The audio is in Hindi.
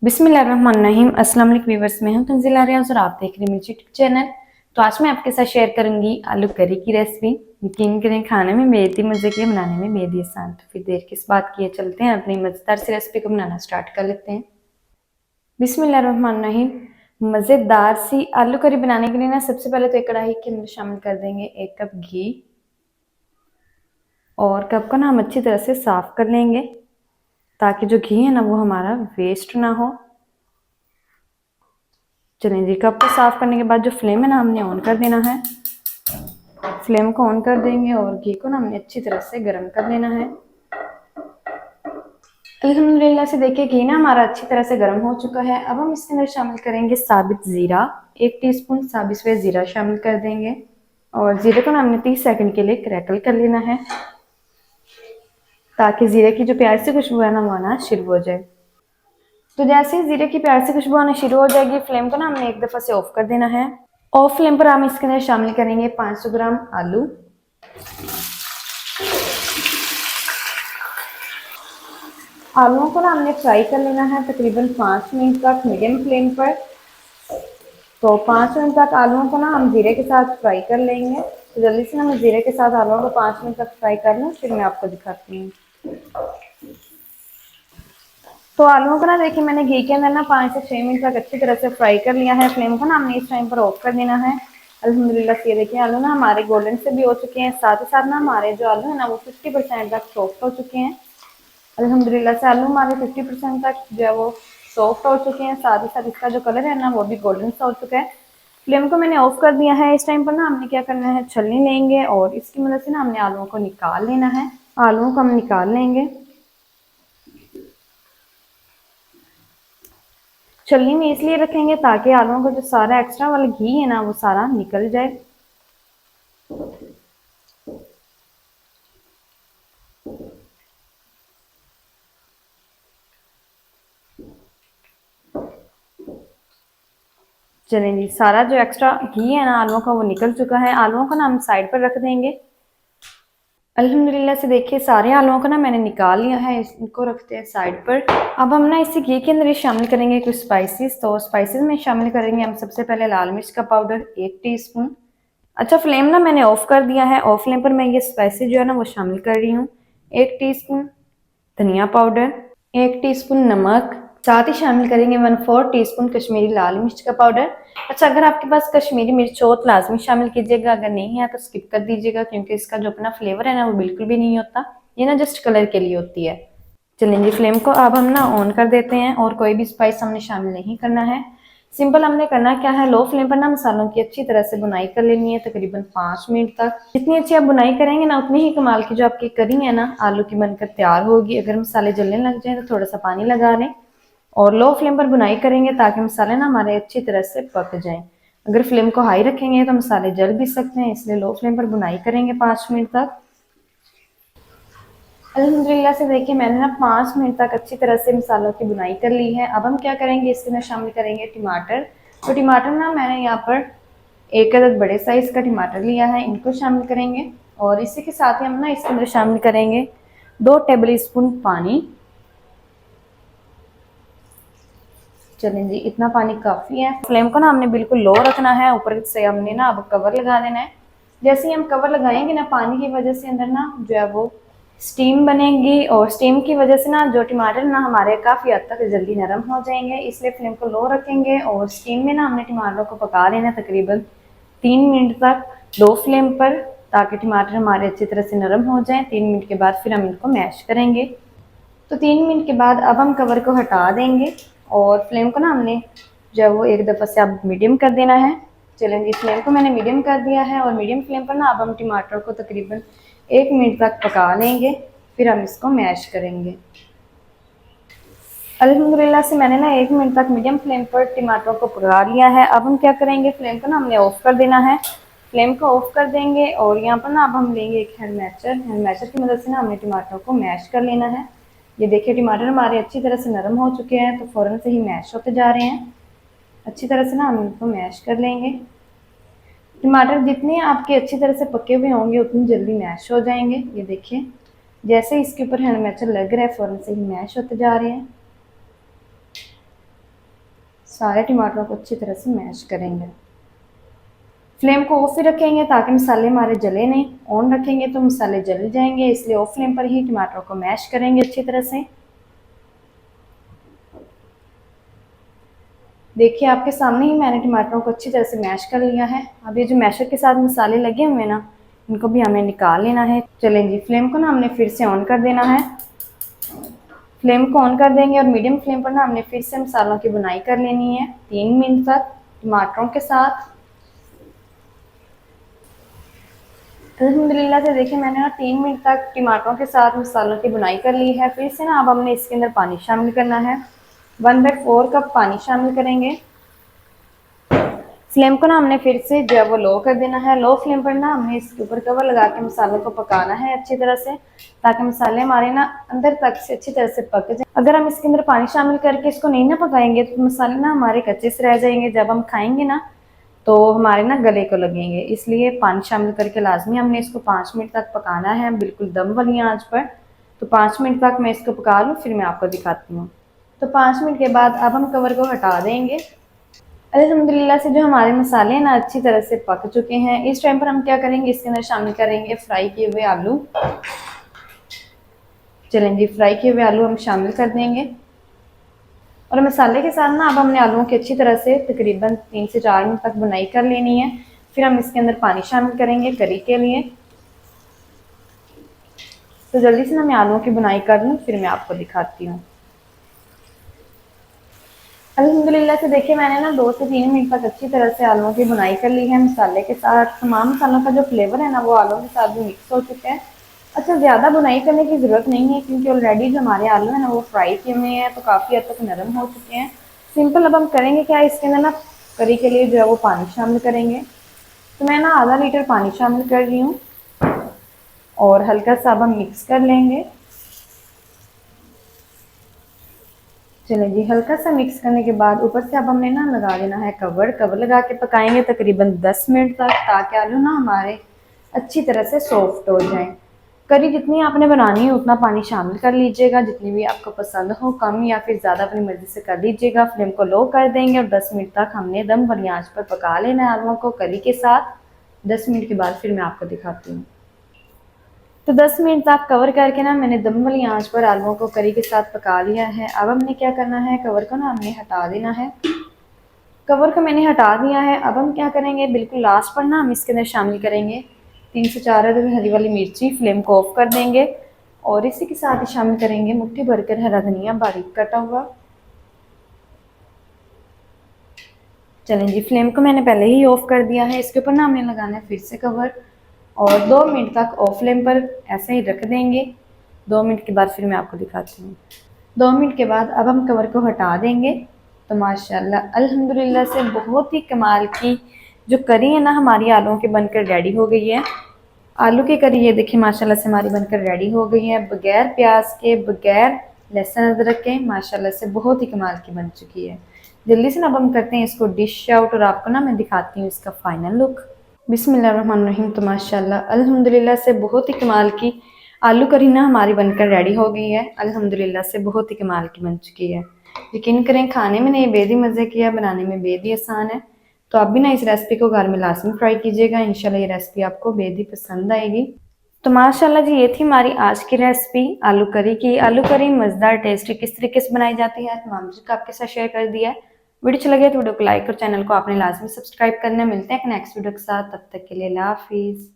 बिस्मिल्लाहिर्रहमानिर्रहीम। अस्सलाम वालेकुम व्यूअर्स, मैं हूं तंजीला रियाज और आप देख रहे हैं मेरे यूट्यूब चैनल। तो आज मैं आपके साथ शेयर करूंगी आलू करी की रेसिपी। यकीन करें खाने में बेहद मज़े की, बनाने में बेहद आसान। तो फिर देर किस बात की है, चलते हैं अपनी मज़ेदार सी रेसिपी को बनाना स्टार्ट कर लेते हैं। बिस्मिल्लाहिर्रहमानिर्रहीम। मज़ेदार सी आलू करी बनाने के लिए ना सबसे पहले तो एक कढ़ाई के अंदर शामिल कर देंगे 1 कप घी, और कप को ना हम अच्छी तरह से साफ कर लेंगे ताकि जो घी है ना वो हमारा वेस्ट ना हो। चलिए जी, कप को साफ करने के बाद जो फ्लेम है ना हमने ऑन कर देना है। फ्लेम को ऑन कर देंगे और घी को ना हमने अच्छी तरह से गर्म कर लेना है। अल्हम्दुलिल्लाह से देखिए घी ना हमारा अच्छी तरह से गर्म हो चुका है। अब हम इसके अंदर शामिल करेंगे साबित ज़ीरा। 1 टीस्पून साबित सफ़ेद ज़ीरा शामिल कर देंगे और ज़ीरे को ना हमने 30 सेकंड के लिए क्रैकल कर लेना है ताकि ज़ीरे की जो प्यारी सी खुशबू है ना वो आना शुरू हो जाए। तो जैसे ही जीरे की प्यार से खुशबू आना शुरू हो जाएगी, फ्लेम को ना हमने एक दफ़ा से ऑफ कर देना है। ऑफ फ्लेम पर हम इसके अंदर शामिल करेंगे 500 ग्राम आलू। आलूओं को ना हमने फ्राई कर लेना है तकरीबन 5 मिनट तक मीडियम फ्लेम पर। तो 5 मिनट तक आलूओं को ना हम जीरे के साथ फ्राई कर लेंगे। तो जल्दी से ना मैं जीरे के साथ आलूओं को 5 मिनट तक फ्राई कर लूँ, फिर मैं आपको दिखाती हूँ। तो आलूओं को ना देखिए मैंने घी के अंदर ना 5 से 6 मिनट तक अच्छी तरह से फ्राई कर लिया है। फ्लेम को ना हमने इस टाइम पर ऑफ कर देना है। अल्हम्दुलिल्लाह से ये देखिए आलू ना हमारे गोल्डन से भी हो चुके हैं, साथ ही साथ ना हमारे जो आलू है ना वो 50% तक सॉफ्ट हो चुके हैं। अल्हम्दुलिल्लाह से आलू हमारे 50% तक जो है वो सॉफ्ट हो चुके हैं, साथ ही साथ इसका जो कलर है ना वो भी गोल्डन सा हो चुका है। फ्लेम को मैंने ऑफ कर दिया है। इस टाइम पर ना हमने क्या करना है, छलनी लेंगे और इसकी मदद से ना हमने आलूओं को निकाल लेना है। आलूओं को हम निकाल लेंगे। छलनी में इसलिए रखेंगे ताकि आलूओं का जो सारा एक्स्ट्रा वाला घी है ना वो सारा निकल जाए। चलें जी, सारा जो एक्स्ट्रा घी है ना आलूओं का वो निकल चुका है। आलूओं को ना हम साइड पर रख देंगे। अल्हम्दुलिल्लाह से देखिए सारे आलूओं को ना मैंने निकाल लिया है, इनको रखते हैं साइड पर। अब हम ना इसी घी के अंदर ही शामिल करेंगे कुछ स्पाइसेस। तो स्पाइसेस में शामिल करेंगे हम सबसे पहले लाल मिर्च का पाउडर 1 टीस्पून। अच्छा, फ्लेम ना मैंने ऑफ कर दिया है। ऑफ फ्लेम पर मैं ये स्पाइसेस जो है ना वो शामिल कर रही हूँ। 1 टीस्पून धनिया पाउडर, 1 टीस्पून नमक, साथ ही शामिल करेंगे 1/4 टीस्पून कश्मीरी लाल मिर्च का पाउडर। अच्छा, अगर आपके पास कश्मीरी मिर्च हो तो लाजमी शामिल कीजिएगा, अगर नहीं है तो स्किप कर दीजिएगा क्योंकि इसका जो अपना फ्लेवर है ना वो बिल्कुल भी नहीं होता, ये ना जस्ट कलर के लिए होती है। चलेंगे फ्लेम को अब हम ना ऑन कर देते हैं और कोई भी स्पाइस हमने शामिल नहीं करना है। सिंपल हमने करना क्या है, लो फ्लेम पर ना मसालों की अच्छी तरह से बुनाई कर लेनी है तकरीबन 5 मिनट तक। जितनी अच्छी आप बुनाई करेंगे ना उतनी ही कमाल की जो आपकी करी है ना आलू की बनकर तैयार होगी। अगर मसाले जलने लग जाए तो थोड़ा सा पानी लगा लें और लो फ्लेम पर बुनाई करेंगे ताकि मसाले ना हमारे अच्छी तरह से पक जाएं। अगर फ्लेम को हाई रखेंगे तो मसाले जल भी सकते हैं, इसलिए लो फ्लेम पर बुनाई करेंगे 5 मिनट तक। अल्हम्दुलिल्लाह से देखिए मैंने ना 5 मिनट तक अच्छी तरह से मसालों की बुनाई कर ली है। अब हम क्या करेंगे, इसके अंदर शामिल करेंगे टमाटर। तो टमाटर ना मैंने यहाँ पर 1 अदद बड़े साइज का टमाटर लिया है, इनको शामिल करेंगे और इसी के साथ ही हम ना इसके अंदर शामिल करेंगे 2 टेबल स्पून पानी। चलें जी, इतना पानी काफ़ी है। फ्लेम को ना हमने बिल्कुल लो रखना है, ऊपर से हमने ना अब कवर लगा देना है। जैसे ही हम कवर लगाएंगे ना पानी की वजह से अंदर ना जो है वो स्टीम बनेगी और स्टीम की वजह से ना जो टमाटर ना हमारे काफ़ी हद तक जल्दी नरम हो जाएंगे, इसलिए फ्लेम को लो रखेंगे और स्टीम में ना हमने टमाटरों को पका लेना तकरीबन 3 मिनट तक लो फ्लेम पर, ताकि टमाटर हमारे अच्छी तरह से नरम हो जाएं। 3 मिनट के बाद फिर हम इनको मैश करेंगे। तो 3 मिनट के बाद अब हम कवर को हटा देंगे और फ्लेम को ना हमने जो है वो एक दफ़ा से अब मीडियम कर देना है। चलें जी, फ्लेम को मैंने मीडियम कर दिया है और मीडियम फ्लेम पर ना अब हम टमाटर को तकरीबन 1 मिनट तक पका लेंगे, फिर हम इसको मैश करेंगे। अल्हम्दुलिल्लाह से मैंने ना 1 मिनट तक मीडियम फ्लेम पर टमाटरों को पका लिया है। अब हम क्या करेंगे, फ्लेम को ना हमने ऑफ कर देना है। फ्लेम को ऑफ कर देंगे और यहाँ पर ना अब हम लेंगे एक हैंड मैचर। हैंड मैचर की मदद से ना हमने टमाटरों को मैश कर लेना है। ये देखिए टमाटर हमारे अच्छी तरह से नरम हो चुके हैं, तो फ़ौरन से ही मैश होते जा रहे हैं। अच्छी तरह से ना हम इनको मैश कर लेंगे। टमाटर जितने आपके अच्छी तरह से पके हुए होंगे उतनी जल्दी मैश हो जाएंगे। ये देखिए जैसे इसके ऊपर हैंड मैचर लग रहा है फ़ौरन से ही मैश होते जा रहे हैं। सारे टमाटरों को अच्छी तरह से मैश करेंगे। फ्लेम को ऑफ ही रखेंगे ताकि मसाले हमारे जले नहीं। ऑन रखेंगे तो मसाले जल जाएंगे, इसलिए ऑफ फ्लेम पर ही टमाटरों को मैश करेंगे अच्छी तरह से। देखिए आपके सामने ही मैंने टमाटरों को अच्छी तरह से मैश कर लिया है। अब ये जो मैशर के साथ मसाले लगे हुए हैं ना, इनको भी हमें निकाल लेना है। चलें जी, फ्लेम को ना हमने फिर से ऑन कर देना है। फ्लेम को ऑन कर देंगे और मीडियम फ्लेम पर ना हमने फिर से मसालों की बुनाई कर लेनी है 3 मिनट तक टमाटरों के साथ। अल्हम्दुलिल्लाह से देखिए मैंने ना 3 मिनट तक टमाटरों के साथ मसालों की बुनाई कर ली है। फिर से ना अब हमने इसके अंदर पानी शामिल करना है। 1/4 कप पानी शामिल करेंगे। फ्लेम को ना हमने फिर से जो है वो लो कर देना है। लो फ्लेम पर ना हमने इसके ऊपर कवर लगा के मसालों को पकाना है अच्छी तरह से, ताकि मसाले हमारे ना अंदर तक से अच्छी तरह से पक जाए। अगर हम इसके अंदर पानी शामिल करके इसको नहीं ना पकाएंगे तो मसाले ना हमारे कच्चे से रह जाएंगे। जब हम खाएंगे ना तो हमारे ना गले को लगेंगे, इसलिए पानी शामिल करके लाजमी हमने इसको 5 मिनट तक पकाना है, बिल्कुल दम वाली आंच पर। तो 5 मिनट तक मैं इसको पका लूँ, फिर मैं आपको दिखाती हूँ। तो 5 मिनट के बाद अब हम कवर को हटा देंगे। अल्हम्दुलिल्लाह से जो हमारे मसाले हैं ना अच्छी तरह से पक चुके हैं। इस टाइम पर हम क्या करेंगे, इसके अंदर शामिल करेंगे फ्राई किए हुए आलू। चलें जी, फ्राई किए हुए आलू हम शामिल कर देंगे। और मसाले के साथ ना अब हमने आलूओं की अच्छी तरह से तकरीबन 3 से 4 मिनट तक बुनाई कर लेनी है। फिर हम इसके अंदर पानी शामिल करेंगे करी के लिए। तो जल्दी से ना मैं आलूओं की बुनाई कर लूँ, फिर मैं आपको दिखाती हूँ। अल्हम्दुलिल्लाह से देखिए मैंने ना 2 से 3 मिनट तक अच्छी तरह से आलूओं की बुनाई कर ली है मसाले के साथ। तमाम मसालों का जो फ्लेवर है ना वो आलूओं के साथ भी मिक्स हो चुका है। अच्छा, ज़्यादा बुनाई करने की ज़रूरत नहीं है क्योंकि ऑलरेडी जो हमारे आलू हैं ना वो फ्राई किए हुए हैं, तो काफ़ी हद तक नरम हो चुके हैं। सिंपल अब हम करेंगे क्या, इसके अंदर ना करी के लिए जो है वो पानी शामिल करेंगे। तो मैं ना आधा लीटर पानी शामिल कर रही हूँ और हल्का सा अब हम मिक्स कर लेंगे। चलें जी, हल्का सा मिक्स करने के बाद ऊपर से अब हमने ना लगा देना है कवर लगा के पकाएंगे तकरीबन 10 मिनट तक, ताकि आलू ना हमारे अच्छी तरह से सॉफ्ट हो जाए। करी जितनी आपने बनानी है उतना पानी शामिल कर लीजिएगा, जितनी भी आपको पसंद हो, कम या फिर ज़्यादा अपनी मर्ज़ी से कर लीजिएगा। फ्लेम को लो कर देंगे और 10 मिनट तक हमने दम वाली आंच पर पका लेना है आलूओं को करी के साथ। 10 मिनट के बाद फिर मैं आपको दिखाती हूँ। तो 10 मिनट तक कवर करके ना मैंने दम वाली आंच पर आलूओं को करी के साथ पका लिया है। अब हमने क्या करना है, कवर को ना हमने हटा देना है। कवर को मैंने हटा दिया है। अब हम क्या करेंगे, बिल्कुल लास्ट पर ना हम इसके अंदर शामिल करेंगे 3 से 4 अदद हरी वाली मिर्ची। फ्लेम को ऑफ कर देंगे और इसी के साथ ही शामिल करेंगे मुट्ठी भरकर हरा धनिया बारीक कटा हुआ। चलें जी, फ्लेम को मैंने पहले ही ऑफ कर दिया है। इसके ऊपर ना हमें लगाना है फिर से कवर और 2 मिनट तक ऑफ फ्लेम पर ऐसे ही रख देंगे। 2 मिनट के बाद फिर मैं आपको दिखाती हूँ। 2 मिनट के बाद अब हम कवर को हटा देंगे। तो माशाल्लाह अल्हम्दुलिल्लाह से बहुत ही कमाल की जो करी है ना हमारी आलूओं की बनकर रेडी हो गई है। आलू की करी ये देखिए माशाल्लाह से हमारी बनकर रेडी हो गई है, बगैर प्याज के, बगैर लहसुन अदरक के, माशाल्लाह से बहुत ही कमाल की बन चुकी है। जल्दी से ना अब हम करते हैं इसको डिश आउट और आपको ना मैं दिखाती हूँ इसका फाइनल लुक। बिस्मिल्लाहिर्रहमानिर्रहीम। तो माशाल्लाह अल्हम्दुलिल्लाह से बहुत ही कमाल की आलू करी ना हमारी बनकर रेडी हो गई है। अल्हम्दुलिल्लाह से बहुत ही कमाल की बन चुकी है। यकीन करें खाने में नहीं बेहद ही मज़े किया, बनाने में बेहद ही आसान है। तो आप भी ना इस रेसिपी को घर में लाजमी ट्राई कीजिएगा। इंशाल्लाह ये रेसिपी आपको बेहद ही पसंद आएगी। तो माशाल्लाह जी ये थी हमारी आज की रेसिपी आलू करी की। आलू करी मज़ेदार टेस्टी किस तरीके से बनाई जाती है तमाम चीज़ आपके साथ शेयर कर दिया है। वीडियो अच्छा लगे तो वीडियो को लाइक और चैनल को आपने लाजमी सब्सक्राइब करना। मिलते हैं नेक्स्ट वीडियो के साथ, तब तक के लिए अल्लाह हाफिज़।